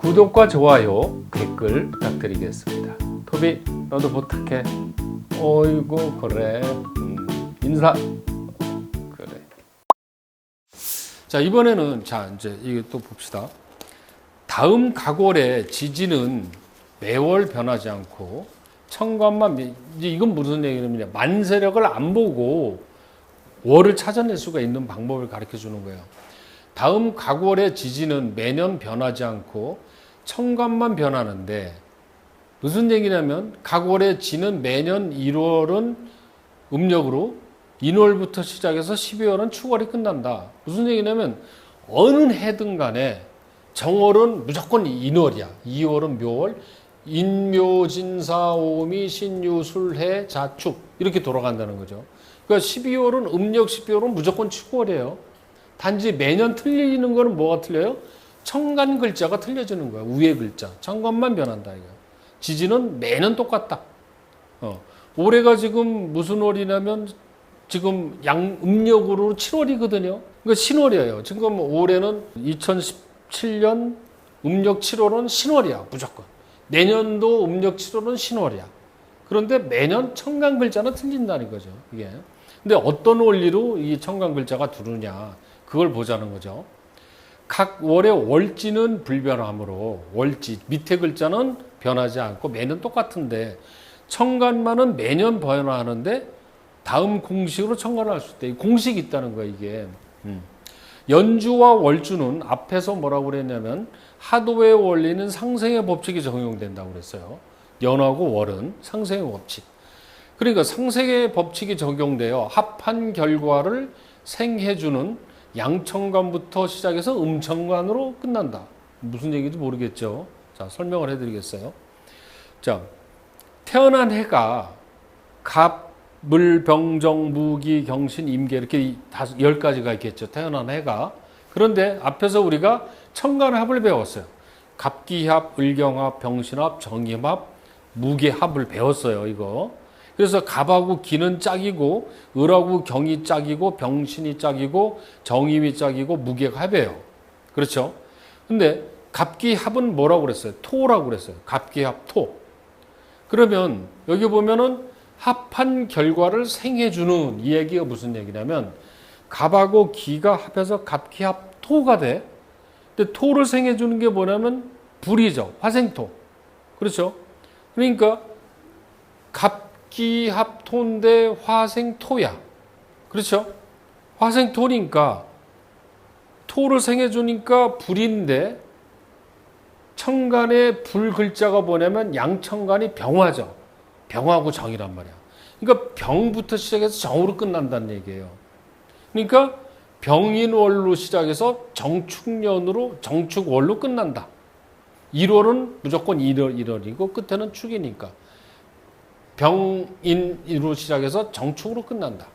구독과 좋아요, 댓글 부탁드리겠습니다. 토비, 너도 부탁해. 어이구, 그래. 인사. 그래. 자, 이번에는, 이제 이거 또 봅시다. 다음 각월의 지지는 매월 변하지 않고, 천간만, 이제 이건 무슨 얘기냐면, 만세력을 안 보고 월을 찾아낼 수가 있는 방법을 가르쳐 주는 거예요. 다음 각월의 지지는 매년 변하지 않고 천간만 변하는데, 무슨 얘기냐면 각월의 지는 매년 1월은 음력으로, 인월부터 시작해서 12월은 추월이 끝난다. 무슨 얘기냐면 어느 해든 간에 정월은 무조건 인월이야. 2월은 묘월, 인묘진사오미 신유술해 자축 이렇게 돌아간다는 거죠. 그러니까 12월은 음력 12월은 무조건 추월이에요. 단지 매년 틀리는 거는 뭐가 틀려요? 천간 글자가 틀려지는 거야. 위에 글자. 천간만 변한다 이거. 지지는 매년 똑같다. 올해가 지금 무슨 월이냐면 지금 음력으로 7월이거든요. 그러니까 신월이에요. 지금 올해는 2017년 음력 7월은 신월이야. 무조건. 내년도 음력 7월은 신월이야. 그런데 매년 천간 글자는 틀린다는 거죠. 이게. 근데 어떤 원리로 이 천간 글자가 두르냐. 그걸 보자는 거죠. 각 월의 월지는 불변하므로 월지 밑에 글자는 변하지 않고 매년 똑같은데 천간만은 매년 변화하는데 다음 공식으로 천간을 할 수 있다. 공식이 있다는 거예요, 이게. 연주와 월주는 앞에서 뭐라고 그랬냐면 하도의 원리는 상생의 법칙이 적용된다고 그랬어요. 연하고 월은 상생의 법칙. 그러니까 상생의 법칙이 적용되어 합한 결과를 생해주는 양천간부터 시작해서 음천간으로 끝난다. 무슨 얘기인지 모르겠죠. 자, 설명을 해드리겠어요. 자, 태어난 해가 갑, 물, 병정, 무기, 경신, 임계 이렇게 10가지가 있겠죠. 태어난 해가. 그런데 앞에서 우리가 천간합을 배웠어요. 갑기합, 을경합, 병신합, 정임합, 무기합을 배웠어요. 이거. 그래서 갑하고 기는 짝이고 을하고 경이 짝이고 병신이 짝이고 정임이 짝이고 무게가 합이에요. 그렇죠? 근데 갑기합은 뭐라고 그랬어요? 토라고 그랬어요. 갑기합 토. 그러면 여기 보면은 합한 결과를 생해주는 이 얘기가 무슨 얘기냐면 갑하고 기가 합해서 갑기합 토가 돼. 근데 토를 생해주는 게 뭐냐면 불이죠. 화생토. 그렇죠? 그러니까 갑기합토인데 화생토야. 그렇죠? 화생토니까 토를 생해주니까 불인데 천간에 불 글자가 뭐냐면 양천간이 병화죠. 병하고 정이란 말이야. 그러니까 병부터 시작해서 정으로 끝난다는 얘기예요. 그러니까 병인월로 시작해서 정축년으로 정축월로 끝난다. 1월은 무조건 1월이고 끝에는 축이니까 병인으로 시작해서 정축으로 끝난다.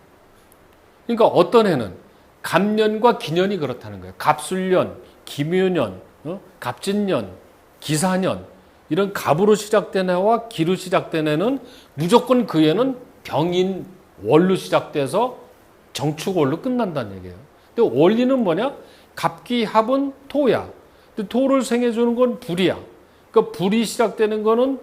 그러니까 어떤 해는 갑년과 기년이 그렇다는 거예요. 갑술년, 기묘년, 갑진년, 기사년 이런 갑으로 시작된 해와 기로 시작된 해는 무조건 그 해는 병인월로 시작돼서 정축월로 끝난다는 얘기예요. 근데 원리는 뭐냐? 갑기합은 토야. 근데 토를 생해주는 건 불이야. 그러니까 불이 시작되는 거는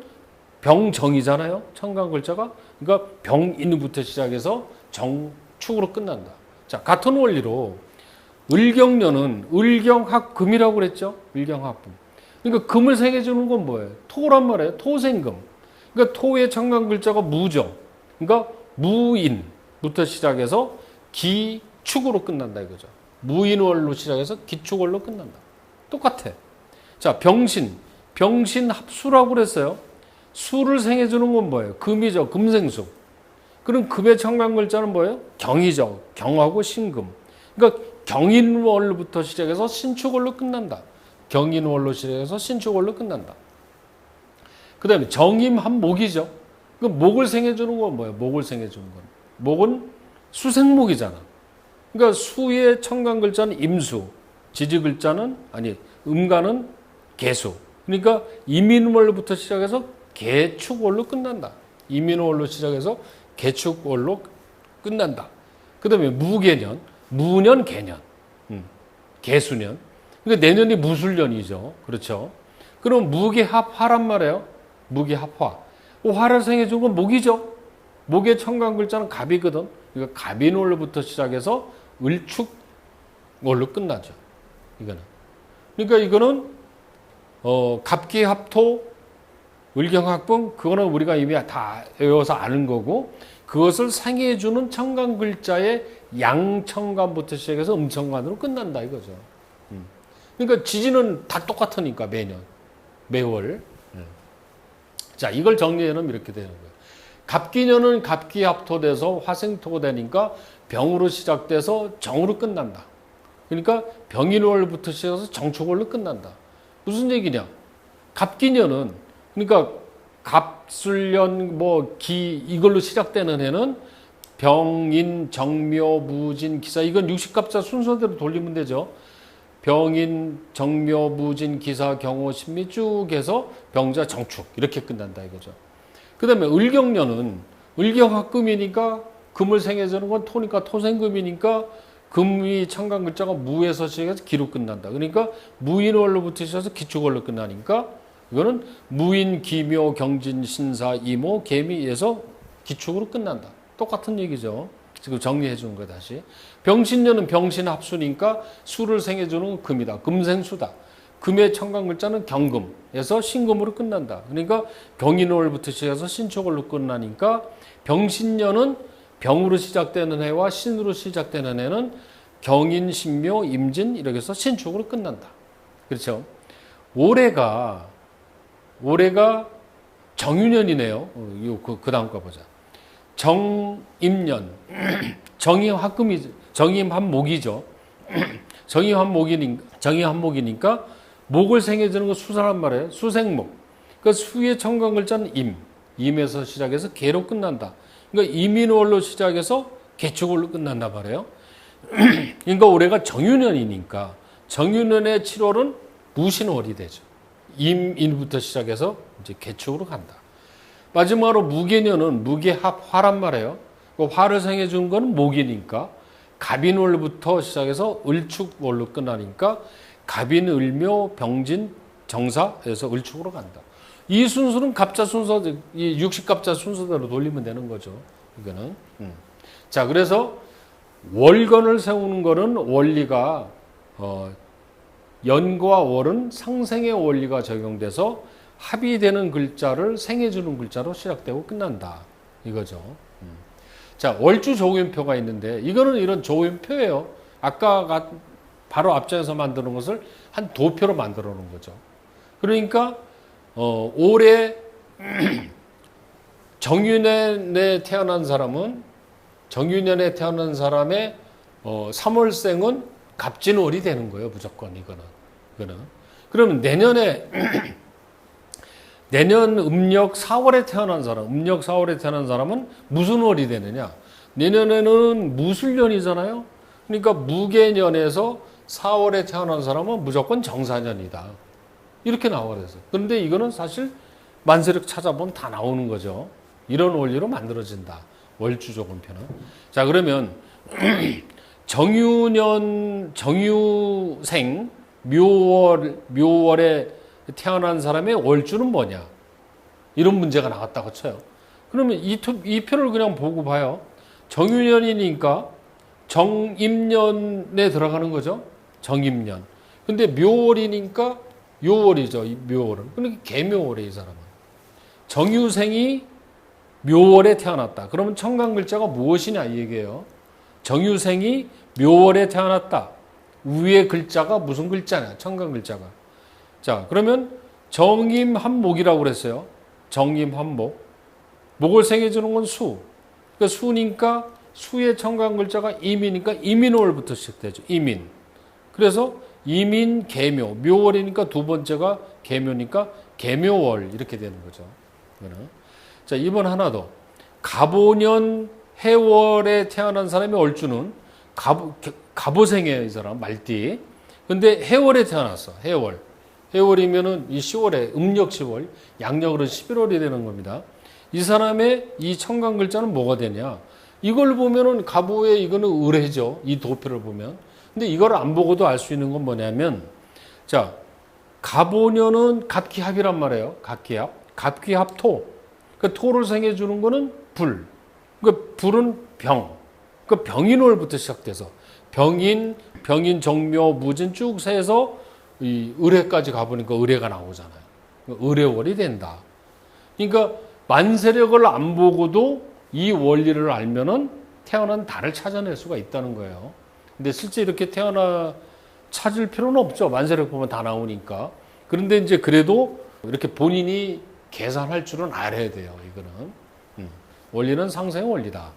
병정이잖아요. 천간 글자가. 그러니까 병인부터 시작해서 정축으로 끝난다. 자, 같은 원리로 을경년은 을경합금이라고 그랬죠. 을경합금. 그러니까 금을 생해주는 건 뭐예요? 토란 말이에요. 토생금. 그러니까 토의 천간 글자가 무죠. 그러니까 무인부터 시작해서 기축으로 끝난다 이거죠. 무인월로 시작해서 기축월로 끝난다. 똑같아. 자, 병신. 병신합수라고 그랬어요. 수를 생해주는 건 뭐예요? 금이죠. 금생수. 그럼 금의 천간 글자는 뭐예요? 경이죠. 경하고 신금. 그러니까 경인월부터 시작해서 신축월로 끝난다. 경인월로 시작해서 신축월로 끝난다. 그 다음에 정임합목이죠. 그 목을 생해주는 건 뭐예요? 목을 생해주는 건. 목은 수생목이잖아. 그러니까 수의 천간 글자는 임수. 지지 글자는, 음간은 개수. 그러니까 이민월부터 시작해서 개축월로 끝난다. 이민월로 시작해서 개축월로 끝난다. 그 다음에 무개년, 무년, 개년, 개수년. 그러니까 내년이 무술년이죠. 그렇죠? 그럼 무게합화란 말이에요. 무게합화. 화를 생해준 건 목이죠. 목의 청간 글자는 갑이거든. 그러니까 갑인월부터 시작해서 을축월로 끝나죠. 이거는. 그러니까 이거는 갑기합토 을경합분 그거는 우리가 이미 다 외워서 아는 거고 그것을 상해주는 청간 글자의 양청간부터 시작해서 음청간으로 끝난다 이거죠. 그러니까 지지는 다 똑같으니까 매년 매월. 자 이걸 정리해 놓으면 이렇게 되는 거예요. 갑기년은 갑기합토돼서 화생토가 되니까 병으로 시작돼서 정으로 끝난다. 그러니까 병인월부터 시작해서 정축월로 끝난다. 무슨 얘기냐? 갑기년은 그러니까 갑술년 기 이걸로 시작되는 해는 병인, 정묘, 무진, 기사 이건 60갑자 순서대로 돌리면 되죠. 병인, 정묘, 무진, 기사, 경호, 신미 쭉 해서 병자, 정축 이렇게 끝난다 이거죠. 그 다음에 을경년은 을경합금이니까 금을 생해주는 건 토니까 토생금이니까 금이 청간 글자가 무에서 시작해서 기로 끝난다. 그러니까 무인월로부터 시작해서 기축월로 끝나니까 이거는 무인, 기묘, 경진, 신사, 이모, 개미에서 기축으로 끝난다. 똑같은 얘기죠. 지금 정리해 주는 거 다시. 병신년은 병신합수니까 수를 생해주는 금이다. 금생수다. 금의 청간 글자는 경금에서 신금으로 끝난다. 그러니까 병인월부터 시작해서 신축월로 끝나니까 병신년은 병으로 시작되는 해와 신으로 시작되는 해는 경인, 신묘, 임진 이렇게 해서 신축으로 끝난다. 그렇죠? 올해가 정유년이네요. 그 다음 거 보자. 정임년. 정임합목이죠. 정임합목이니까 목을 생해주는 건 수사란 말이에요. 수생목. 그러니까 수의 청간 글자는 임에서 시작해서 개로 끝난다. 그러니까 임인월로 시작해서 개축월로 끝난단 말이에요. 그러니까 올해가 정유년이니까 정유년의 7월은 무신월이 되죠. 임인부터 시작해서 이제 개축으로 간다. 마지막으로 무계년은 무계합화란 말이에요. 그 화를 생해준 건 목이니까 갑인월부터 시작해서 을축월로 끝나니까 갑인, 을묘, 병진, 정사에서 을축으로 간다. 이 순서는 갑자 순서, 이 60갑자 순서대로 돌리면 되는 거죠. 이거는. 자, 그래서 월건을 세우는 거는 원리가 연과 월은 상생의 원리가 적용돼서 합의되는 글자를 생해주는 글자로 시작되고 끝난다. 이거죠. 자, 월주 조음표가 있는데 이거는 이런 조음표예요. 아까 바로 앞장에서 만드는 것을 한 도표로 만들어 놓은 거죠. 그러니까 올해 정유년에 태어난 사람의 3월생은 갑진월이 되는 거예요. 무조건 이거는. 그러면 내년 음력 4월에 태어난 사람은 무슨 월이 되느냐? 내년에는 무술년이잖아요. 그러니까 무계년에서 4월에 태어난 사람은 무조건 정사년이다. 이렇게 나와서. 그런데 이거는 사실 만세력 찾아보면 다 나오는 거죠. 이런 원리로 만들어진다. 월주조건표는. 자, 그러면 정유생 묘월에 태어난 사람의 월주는 뭐냐? 이런 문제가 나왔다고 쳐요. 그러면 이 표를 그냥 보고 봐요. 정유년이니까 정임년에 들어가는 거죠. 정임년. 근데 묘월이니까 요월이죠. 묘월은. 그러니까 개묘월에 이 사람은. 정유생이 묘월에 태어났다. 그러면 청간 글자가 무엇이냐 이 얘기예요. 정유생이 묘월에 태어났다. 위에 글자가 무슨 글자냐? 청간 글자가. 자, 그러면 정임합목이라고 그랬어요. 정임합목. 목을 생해주는 건 수. 그러니까 수니까 수의 청간 글자가 임이니까 임인월부터 시작되죠. 임인. 그래서 임인 개묘. 묘월이니까 두 번째가 개묘니까 개묘월 이렇게 되는 거죠. 자, 이번 하나 더. 갑오년 해월에 태어난 사람의 월주는 갑오생이에요. 이 사람 말띠. 근데 해월에 태어났어. 해월이면은 이 10월에 음력 10월, 양력으로 11월이 되는 겁니다. 이 사람의 이 청간 글자는 뭐가 되냐? 이걸 보면은 갑오에 이거는 을해죠. 이 도표를 보면. 근데 이걸 안 보고도 알 수 있는 건 뭐냐면, 자, 갑오년은 갑기합이란 말이에요. 갑기합. 갑기합 토. 그 토를 생해주는 거는 불. 그 불은 병. 그 병인월부터 시작돼서 병인, 정묘, 무진 쭉 세서 이 을해까지 가보니까 을해가 나오잖아요. 을해월이 된다. 그러니까 만세력을 안 보고도 이 원리를 알면은 태어난 달을 찾아낼 수가 있다는 거예요. 근데 실제 이렇게 찾을 필요는 없죠. 만세력 보면 다 나오니까. 그런데 이제 그래도 이렇게 본인이 계산할 줄은 알아야 돼요. 이거는. 원리는 상생 원리다.